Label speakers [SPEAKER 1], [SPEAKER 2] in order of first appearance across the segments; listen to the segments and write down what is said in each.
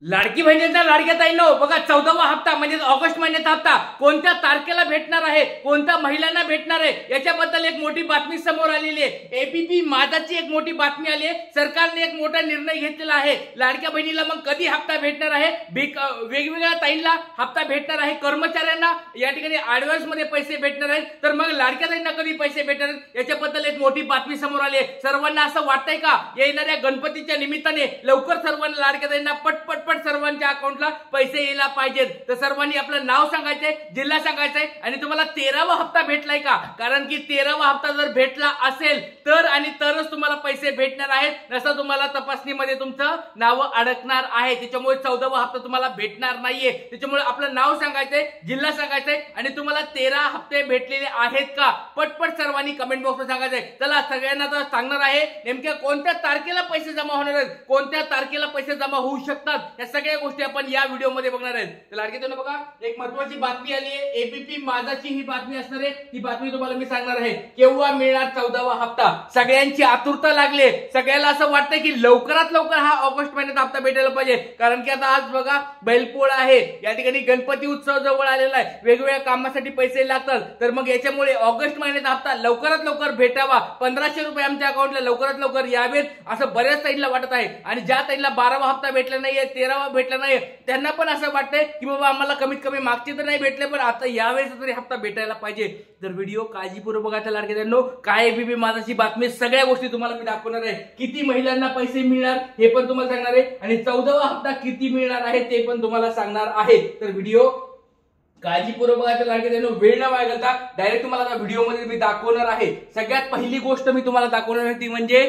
[SPEAKER 1] लाडकी बहिणींना लाडक्या ताईंनो बघा 14वा हप्ता म्हणजे ऑगस्ट महिन्याचा हप्ता कोणत्या तारखेला भेटणार आहे, कोणत्या महिलांना भेटणार आहे याच्याबद्दल एक मोठी बातमी समोर आलेली आहे। एबीपी माझाची एक मोठी बातमी आली आहे। सरकारने एक मोठा निर्णय घेतलेला आहे। लाडक्या बहिणीला मग कधी हप्ता भेटणार आहे, वेगवेगळ्या ताईंना हप्ता भेटणार आहे, कर्मचाऱ्यांना या ठिकाणी ऍडव्हान्स मध्ये पैसे भेटणार आहेत, तर मग लाडक्या ताईंना कधी पैसे भेटणार आहेत याच्याबद्दल एक मोठी बातमी समोर आली आहे। सर्वांना असं वाटतंय का येणाऱ्या गणपतीच्या निमित्ताने लवकर सर्वांना लाडक्या ताईंना पटपट सर्वांच्या अकाउंटला पैसे यायला पाहिजेत, तर सर्वांनी आपलं नाव सांगायचंय, जिल्हा सांगायचंय आणि तुम्हाला 13वा हप्ता भेटलाय का, कारण की 13वा हप्ता जर भेटला असेल तर आणि तरच तुम्हाला पैसे भेटणार आहेत, नसता तुम्हाला तपासणीमध्ये तुमचं नाव अडकणार आहे। त्याच्यामुळे 14वा हप्ता तुम्हाला भेटणार नाहीये। त्याच्यामुळे आपलं नाव सांगायचंय, जिल्हा सांगायचंय आणि तुम्हाला 13 हप्ते भेटलेले आहेत का पटपट सर्वांनी कमेंट बॉक्समध्ये सांगायचंय। चला सगळ्यांना तर सांगणार आहे नेमक्या कोणत्या तारखेला पैसे जमा होणार आहेत, कोणत्या तारखेला पैसे जमा होऊ शकतात, या सगळ्या गोष्टी आपण या व्हिडिओ मध्ये बघणार आहेत। तर लाडके ताईंनो बघा एक महत्त्वाची बातमी आली आहे। एबीपी माझाची ही बातमी असणार आहे, ही बातमी तुम्हाला मी सांगणार आहे केव्हा मिळणार 14वा हप्ता। सगळ्यांची आतुरता लागली, सगळ्याला असं वाटतंय की लवकरात लवकर हा ऑगस्ट महिन्यात हप्ता भेटायला पाहिजे, कारण की आता आज बघा बैलपोळा आहे, या ठिकाणी गणपती उत्सव जवळ आलेला आहे, वेगवेगळ्या कामासाठी पैसे लागतात, तर मग याच्यामुळे ऑगस्ट महिन्यात हप्ता लवकरात लवकर भेटावा, 1500 रुपये आमच्या अकाउंटला लवकरात लवकर यावेत असं बऱ्याच ताईंना वाटत आहे। आणि ज्या ताईंना 12वा हप्ता भेटला नाहीये, 13वा भेटला नाही, त्यांना पण असं वाटतंय की बाबा आम्हाला कमीत कमी मागचे तर नाही भेटले पण आता यावेळेस तरी हप्ता भेटायला पाहिजे। तर व्हिडिओ काळजीपूर्वक बघायचा लाडके ताईंनो। काय एबीपी माझाची बातमी सगळ्या गोष्टी तुम्हाला मी दाखवणार आहे, किती महिलांना पैसे मिळणार हे पण तुम्हाला सांगणार आहे आणि 14वा हप्ता किती मिळणार आहे ते पण तुम्हाला सांगणार आहे। तर व्हिडिओ काळजीपूर्वक बघायचं लाडके ताईंनो, वेळ न वाया घालता डायरेक्ट तुम्हाला आता व्हिडिओ मध्ये मी दाखवणार आहे। सगळ्यात पहिली गोष्ट मी तुम्हाला दाखवणार आहे ती म्हणजे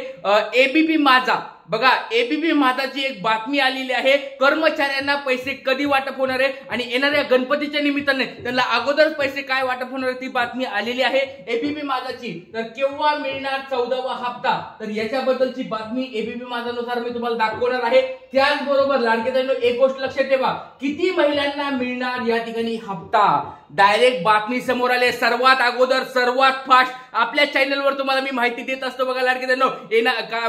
[SPEAKER 1] एबीपी माझा। बघा एबीपी माझाची एक बातमी आलेली आहे, कर्मचाऱ्यांना पैसे कधी वाटप होणार आहे आणि येणाऱ्या गणपतीच्या निमित्ताने त्यांना अगोदर पैसे काय वाटप होणार ती बातमी आलेली आहे एबीपी माझाची। तर केव्हा मिळणार 14वा हप्ता, तर याच्याबद्दलची बातमी एबीपी माझानुसार मी तुम्हाला दाखवणार आहे। त्याचबरोबर लाडके ताईंनो एक गोष्ट लक्षात ठेवा, किती महिलांना मिळणार या ठिकाणी हप्ता, डायरेक्ट बातमी समोर आले सर्वात अगोदर, सर्वात फास्ट आपल्या चॅनलवर तुम्हाला मी माहिती देत असतो। बघा लाडके ताईंनो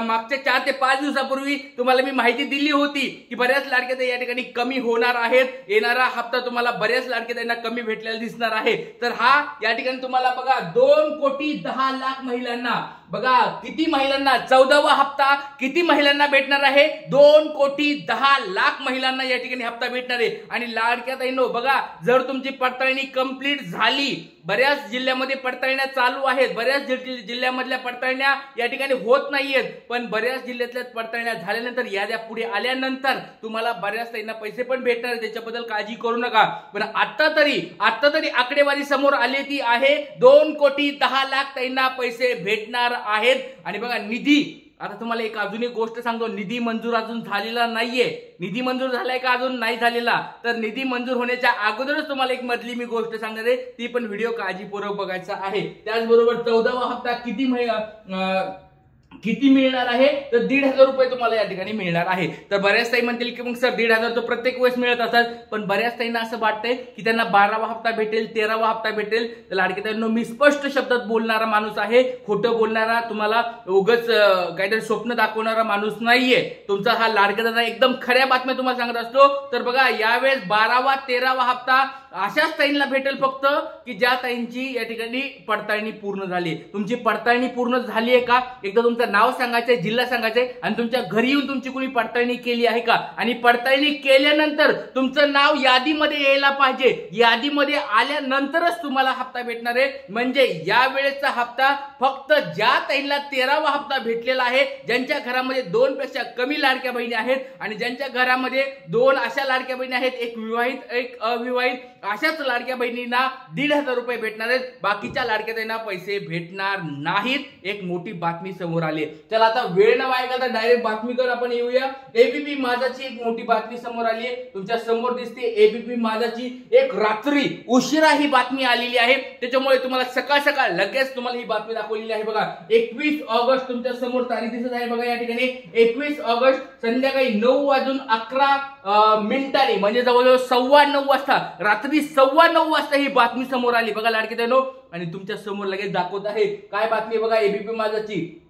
[SPEAKER 1] मागच्या 4 ते 5 दिवसापूर्वी तुम्हाला मी माहिती दिली होती की बऱ्याच लाडके ताई या ठिकाणी कमी होणार आहेत, येणारा हप्ता तुम्हाला बऱ्याच लाडके ताईंना कमी भेटलेला दिसणार आहे। तर हा या ठिकाणी तुम्हाला बघा 2,10,00,000 महिलांना, बघा किती महिलांना 14वा हप्ता किती महिलांना भेटणार आहे, 2,10,00,000 महिलांना या ठिकाणी हप्ता भेटणार आहे। आणि लाडक्या ताईंनो बघा जर तुमची पडताळणी कंप्लीट झाली, बऱ्याच जिल्ह्यामध्ये पडताळण्या चालू आहेत, बऱ्याच जिल्ह्यामधल्या पडताळण्या या ठिकाणी होत नाहीयेत, पण बऱ्याच जिल्ह्यातल्या पडताळण्या झाल्यानंतर याद्या पुढे आल्यानंतर तुम्हाला बऱ्याच ताईंना पैसे पण भेटणार, त्याच्याबद्दल काळजी करू नका। पण आता तरी आकडेवारी समोर आली ती आहे 2,10,00,000 ताईंना पैसे भेटणार आहेत। आणि बघा निधी, आता तुम्हाला एक अजून एक गोष्ट सांगतो, निधी मंजूर अजून झालेला नाहीये। निधी मंजूर झालाय का अजून नाही झालेला, तर निधी मंजूर होण्याच्या अगोदरच तुम्हाला एक मधली मी गोष्ट सांगणार आहे, ती पण व्हिडिओ काळजीपूर्वक बघायचा आहे। त्याचबरोबर 14वा हप्ता किती मिळणार आहे, तर 1,500 रुपये तुम्हाला या ठिकाणी मिळणार आहे। तर बऱ्याच ताई म्हणतील की मग सर 1,500 तर प्रत्येक वेळेस मिळत असतात, पण बऱ्याच ताईंना असं वाटतंय की त्यांना 12वा हप्ता भेटेल, 13वा हप्ता भेटेल। तर लाडके ताईंनो मी स्पष्ट शब्दात बोलणारा माणूस आहे, खोटं बोलणारा, तुम्हाला उगाच काहीतरी स्वप्न दाखवणारा माणूस नाहीये। तुमचा हा लाडका दादा एकदम खऱ्या बातम्या तुम्हाला सांगत असतो। तर बघा यावेळेस 12वा 13वा हप्ता अशाच ताईंना भेटेल फक्त की ज्या ताईंची या ठिकाणी पडताळणी पूर्ण झाली। तुमची पडताळणी पूर्ण झाली आहे का, एकदा तुमचं नाव सांगायचंय, जिल्हा सांगायचंय आणि तुमच्या घरी येऊन तुमची कोणी पडताळणी केली आहे का, आणि पडताळणी केल्यानंतर तुमचं नाव यादीमध्ये यायला पाहिजे, यादीमध्ये आल्यानंतरच तुम्हाला हप्ता भेटणार आहे। म्हणजे या वेळेचा हप्ता फक्त ज्या ताईंना 13वा हप्ता भेटलेला आहे, ज्यांच्या घरामध्ये 2 पेक्षा कमी लाडक्या बहिणी आहेत आणि ज्यांच्या घरामध्ये 2 अशा लाडक्या बहिणी आहेत, एक विवाहित एक अविवाहित, अशाच लाडक्या बहिणींना 1,500 रुपये भेटणार आहेत, बाकीच्या लाडक्या ताईंना पैसे भेटणार नाहीत। एक मोठी बातमी समोर आली। चला आता वेळ न वाया घालता डायरेक्ट बातमीकडे आपण येऊया। एबीपी माझाची एक मोठी बातमी समोर आली आहे, तुमच्या समोर दिसते एबीपी माझाची एक रात्री उशिरा ही बातमी आलेली आहे, त्याच्यामुळे तुम्हाला सकाळ सकाळ लगेच तुम्हाला ही बातमी दाखवलेली आहे। बघा 21 ऑगस्ट तुमच्या समोर तारीख दिसत आहे, बघा या ठिकाणी 21 ऑगस्ट संध्याकाळी 9:11 म्हणजे जवळजवळ 9:15 वाजता, रात्री 9:15 वाजता ही बातमी समोर आली। बघा लाडके ताईंनो, आणि तुमच्या समोर लगेच दाखवत आहे काय बातमी, बघा एबीपी माझाची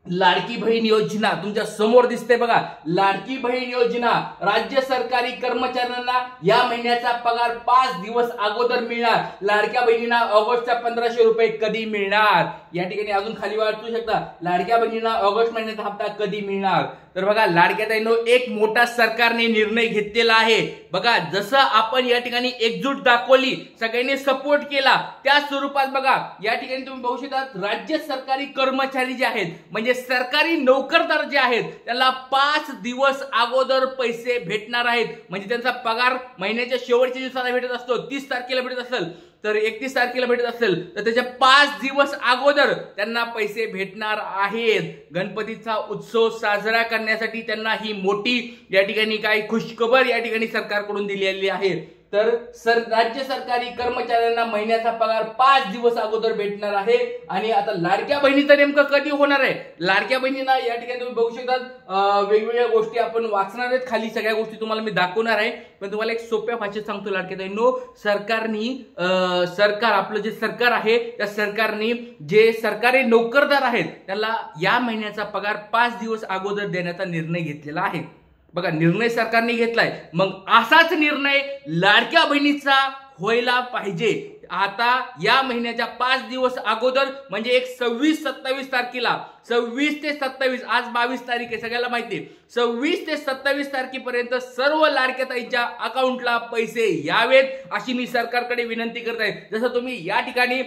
[SPEAKER 1] लाडकी बहीण योजना तुमच्या समोर दिसते बघा। लाडकी बहीण योजना राज्य सरकारी कर्मचाऱ्यांना या महिन्याचा पगार 5 दिवस अगोदर मिळणार। लाडक्या बहिणींना ऑगस्टच्या 1500 रुपये कधी मिळणार? या ठिकाणी अजून खाली वाचू शकता, लाडक्या बहिणींना ऑगस्ट महिन्याचा हप्ता कधी मिळणार? तर बघा लाडक्या ताईंनो, एक मोठा सरकारने निर्णय घेतलेला आहे बघा। जसं आपण या ठिकाणी एकजूट दाखवली, सगळ्यांनी सपोर्ट केला, त्या स्वरूपात बघा या ठिकाणी तुम्ही बघू शकता, राज्य सरकारी कर्मचारी जे आहेत म्हणजे सरकारी नोकरदार जे आहेत त्यांना 5 दिवस अगोदर पैसे भेटणार आहेत। म्हणजे त्यांचा पगार महिन्याच्या शेवटच्या दिवसाला भेटत असतो, 30 तारखेला भेटत असेल तर 31 तारखेला भेटत असेल तर त्याच्या 5 दिवस अगोदर त्यांना पैसे भेटणार आहेत। गणपतीचा उत्सव साजरा करण्यासाठी त्यांना ही मोठी या ठिकाणी काय खुशखबर या ठिकाणी सरकारकडून दिलेली आहे। तर राज्य सरकारी कर्मचाऱ्यांना महिन्याचा पगार 5 दिवस अगोदर भेटणार आहे। आणि आता लाडक्या बहिणीचं नेमकं कधी होणार आहे? लाडक्या बहिणींना या ठिकाणी तुम्ही बघू शकता, वेगवेगळ्या गोष्टी आपण वाचणार आहेत, खाली सगळ्या गोष्टी तुम्हाला मी दाखवणार आहे, पण तुम्हाला एक सोप्या भाषेत सांगतो लाडक्या बहिणींनो, सरकार आपलं जे सरकार आहे त्या सरकारने जे सरकारी नोकरदार आहेत त्याला या महिन्याचा पगार 5 दिवस अगोदर देण्याचा निर्णय घेतलेला आहे बघा। निर्णय सरकारने घेतलाय, मग असाच निर्णय लाडक्या बहिणीचा व्हायला पाहिजे। आता या महिन्याच्या 5 दिवस अगोदर म्हणजे एक 26-27 तारखेला, 26 ते 27, आज 22 तारीख आहे सगळ्याला माहिती आहे, 26 ते 27 तारखेपर्यंत सर्व लाडक्या ताईंच्या अकाउंटला पैसे यावेत अशी मी सरकारकडे विनंती करत आहे। जसं तुम्ही या ठिकाणी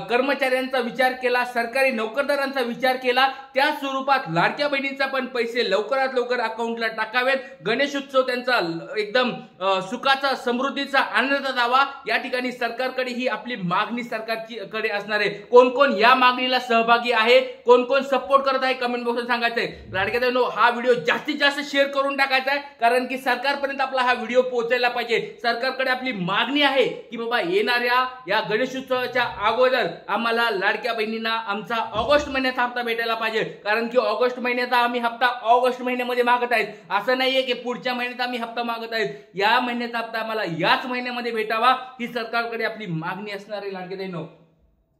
[SPEAKER 1] कर्मचाऱ्यांचा विचार केला, सरकारी नोकरदारांचा विचार केला, त्या स्वरूपात लाडक्या बहिणींचा पण पैसे लवकरात लवकर अकाउंटला टाकावेत। गणेशोत्सव त्यांचा एकदम सुखाचा, समृद्धीचा, आनंदाचा जावा, या ठिकाणी सरकारकडे ही आपली मागणी सरकारकडे असणार आहे। कोण कोण या मागणीला सहभागी आहे, कोण कोण सपोर्ट करत आहे, कमेंट बॉक्समध्ये सांगायचंय। लाडक्या ताईंनो, हा व्हिडिओ जास्तीत जास्त शेअर करून टाकायचा आहे, कारण की सरकारपर्यंत आपला हा व्हिडिओ पोहोचायला पाहिजे। सरकारकडे आपली मागणी आहे की बाबा येणाऱ्या या गणेशोत्सवाच्या अगोदर आम्हाला लाडक्या बहिणींना आमचा ऑगस्ट महिन्याचा हप्ता भेटायला पाहिजे, कारण की ऑगस्ट महिन्याचा आम्ही हप्ता ऑगस्ट महिन्यामध्ये मागत आहेत। असं नाहीये की पुढच्या महिन्यात आम्ही हप्ता मागत आहेत, या महिन्याचा हप्ता आम्हाला याच महिन्यामध्ये भेटावा ही सरकारकडे आपली मागणी असणार आहे लाडक्या ताईंनो।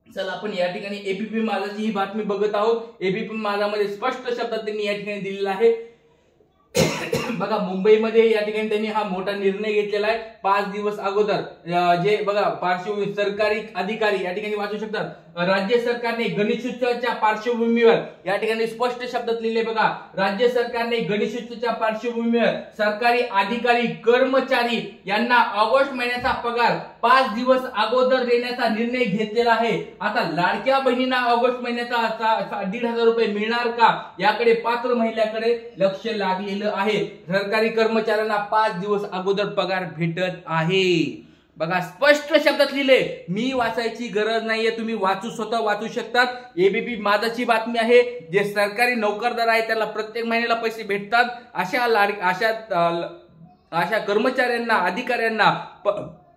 [SPEAKER 1] चला आपण या ठिकाणी एबीपी माझाची ही बातमी बघत आहोत। एबीपी माझामध्ये स्पष्ट शब्दात त्यांनी या ठिकाणी दिलेला आहे बघा। मुंबईमध्ये या ठिकाणी त्यांनी हा मोठा निर्णय घेतलेला आहे 5 दिवस अगोदर। जे बघा पार्श्वभूमी सरकारी अधिकारी या ठिकाणी वाचू शकतात, राज्य सरकारने गणेशोत्सवाच्या पार्श्वभूमीवर या ठिकाणी स्पष्ट शब्दात लिहिले बघा, राज्य सरकारने गणेशोत्सवाच्या पार्श्वभूमीवर सरकारी अधिकारी कर्मचारी यांना ऑगस्ट महिन्याचा पगार 5 दिवस अगोदर देण्याचा निर्णय घेतलेला आहे। आता लाडक्या बहिणींना ऑगस्ट महिन्याचा 1,500 रुपये मिळणार का, याकडे पात्र महिलांकडे लक्ष लागलेलं आहे। सरकारी कर्मचाऱ्यांना 5 दिवस अगोदर पगार भेटत आहे बघा, स्पष्ट शब्दात लिहिले, मी वाचायची गरज नाहीये, तुम्ही स्वतः वाचू शकतात। एबीपी माझाची बातमी आहे। जे सरकारी नोकरदार आहे त्याला प्रत्येक महिन्याला पैसे भेटतात, अशा कर्मचाऱ्यांना, अधिकाऱ्यांना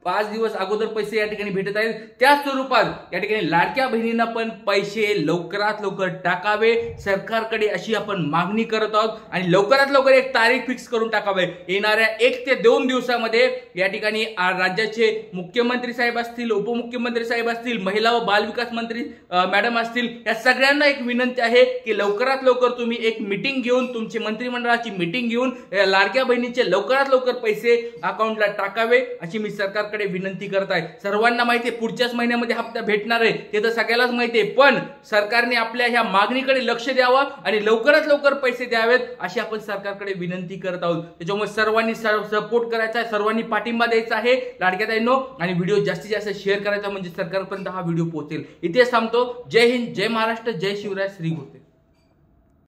[SPEAKER 1] 5 दिवस अगोदर पैसे या ठिकाणी भेटत आहेत। त्या स्वरूपात या ठिकाणी लाडक्या बहिणींना पण पैसे लवकरात लवकर टाकावे, सरकारकडे अशी आपण मागणी करत आहोत आणि लवकरात लवकर एक तारीख फिक्स करून टाकावे। येणाऱ्या 1 ते 2 दिवसामध्ये या ठिकाणी राज्याचे मुख्यमंत्री साहेब असतील, उपमुख्यमंत्री साहेब असतील, महिला व बालविकास मंत्री मॅडम असतील, या सगळ्यांना एक विनंती आहे की लवकरात लवकर तुम्ही एक मीटिंग घेऊन, तुमची मंत्रिमंडळाची मीटिंग घेऊन लाडक्या बहिणीचे लवकरात लवकर पैसे अकाउंटला टाकावे अशी मी सरकार विनंती करत आहे। सर्वांना माहिती आहे पुढच्याच महिन्यामध्ये हप्ता भेटणार आहे, ते तर सगळ्यालाच माहिती आहे, पण सरकारने आपल्या ह्या मागणीकडे लक्ष द्यावं आणि लवकरात लवकर पैसे द्यावेत अशी आपण सरकारकडे विनंती करत आहोत। त्याच्यामुळे सर्वांनी सपोर्ट करायचा आहे, सर्वांनी पाठिंबा द्यायचा आहे लाडक्या ताईंनो, आणि व्हिडिओ जास्तीत जास्त शेअर करायचा म्हणजे सरकारपर्यंत हा व्हिडिओ पोहोचेल। इथे थांबतो। जय हिंद, जय महाराष्ट्र, जय शिवराय, श्री गुरुदेव।